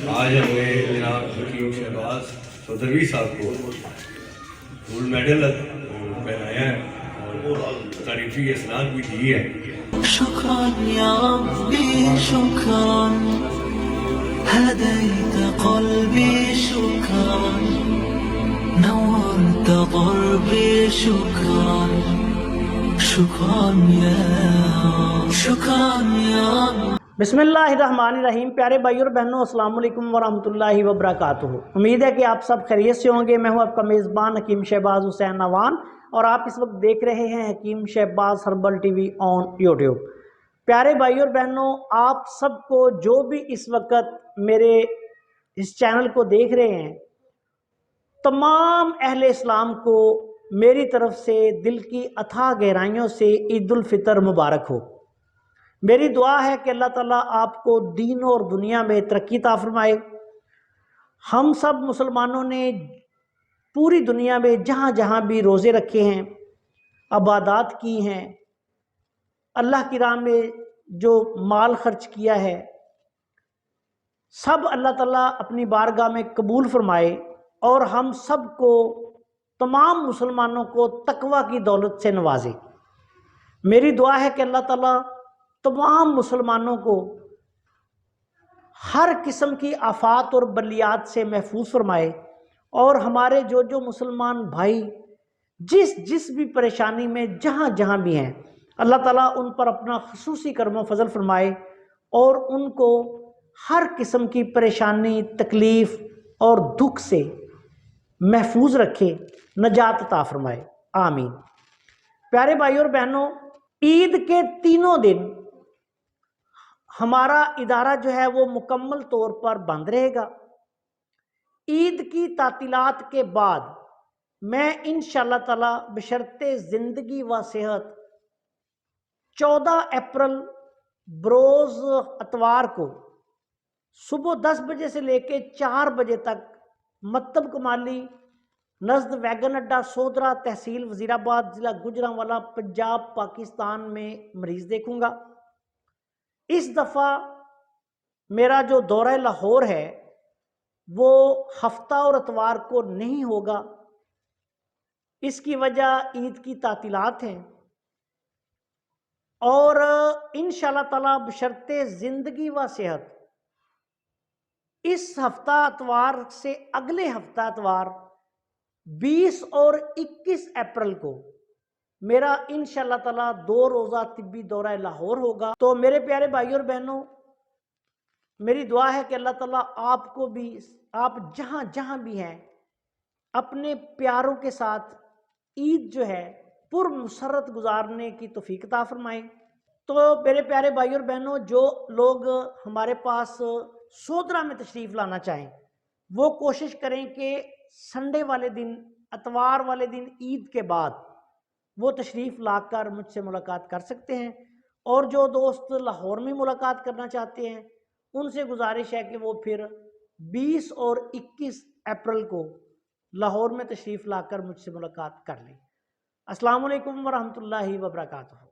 آج ہمیں جناب حکیم شہباز چودھری صاحب کو گولڈ میڈل پہنایا ہے اور تعریفی اسناد بھی دی ہے. شکران یا ربی شکران هديت قلبي شكرا نورت ضربي شكرا شكرا يا بسم اللہ الرحمن الرحیم. پیارے بھائی اور بہنوں، السلام علیکم ورحمۃ اللہ وبرکاتہ. امید ہے کہ آپ سب خیریت سے ہوں گے. میں ہوں آپ کا میزبان حکیم شہباز حسین نوان اور آپ اس وقت دیکھ رہے ہیں Hakim Shahbaz herbal T V on YouTube. پیارے بھائی اور بہنوں، آپ سب کو جو بھی اس وقت میرے اس چینل کو دیکھ رہے ہیں، تمام اہل اسلام کو میری طرف سے دل کی اتھاہ گہرائیوں سے عید الفطر مبارک ہو. میری دعا ہے کہ اللہ تعالیٰ آپ کو دین اور دنیا میں ترقی عطا فرمائے. ہم سب مسلمانوں نے پوری دنیا میں جہاں جہاں بھی روزے رکھے ہیں، عبادات کی ہیں، اللہ کی راہ میں جو مال خرچ کیا ہے، سب اللہ تعالیٰ اپنی بارگاہ میں قبول فرمائے اور ہم سب کو، تمام مسلمانوں کو تقوی کی دولت سے نوازے. میری دعا ہے کہ اللہ تعالیٰ تمام مسلمانوں کو ہر قسم کی آفات اور بلیات سے محفوظ فرمائے اور ہمارے جو مسلمان بھائی جس بھی پریشانی میں جہاں جہاں بھی ہیں، اللہ تعالیٰ ان پر اپنا خصوصی کرم و فضل فرمائے اور ان کو ہر قسم کی پریشانی، تکلیف اور دکھ سے محفوظ رکھے، نجات عطا فرمائے. آمین. پیارے بھائی اور بہنوں، عید کے تینوں دن ہمارا ادارہ جو ہے وہ مکمل طور پر بند رہے گا. عید کی تعطیلات کے بعد میں انشاءاللہ تعالی بشرط زندگی و صحت 14 اپریل بروز اتوار کو صبح 10 بجے سے لے کے 4 بجے تک مکتب کمالی نزد ویگن اڈا سودرا، تحصیل وزیر آباد، ضلع گوجرانوالا، پنجاب، پاکستان میں مریض دیکھوں گا. اس دفعہ میرا جو دورہ لاہور ہے وہ ہفتہ اور اتوار کو نہیں ہوگا. اس کی وجہ عید کی تعطیلات ہیں اور انشاءاللہ تعالی بشرط زندگی و صحت اس ہفتہ اتوار سے اگلے ہفتہ اتوار 20 اور 21 اپریل کو میرا انشاءاللہ تعالی 2 روزہ طبی دورہ لاہور ہوگا. تو میرے پیارے بھائی اور بہنوں، میری دعا ہے کہ اللہ تعالیٰ آپ کو بھی، آپ جہاں جہاں بھی ہیں، اپنے پیاروں کے ساتھ عید جو ہے پر مسرت گزارنے کی توفیق عطا فرمائے. تو میرے پیارے بھائی اور بہنوں، جو لوگ ہمارے پاس سودرا میں تشریف لانا چاہیں وہ کوشش کریں کہ سنڈے والے دن، اتوار والے دن عید کے بعد وہ تشریف لا کر مجھ سے ملاقات کر سکتے ہیں. اور جو دوست لاہور میں ملاقات کرنا چاہتے ہیں ان سے گزارش ہے کہ وہ پھر 20 اور 21 اپریل کو لاہور میں تشریف لا کر مجھ سے ملاقات کر لیں. السلام علیکم ورحمۃ اللہ وبرکاتہ.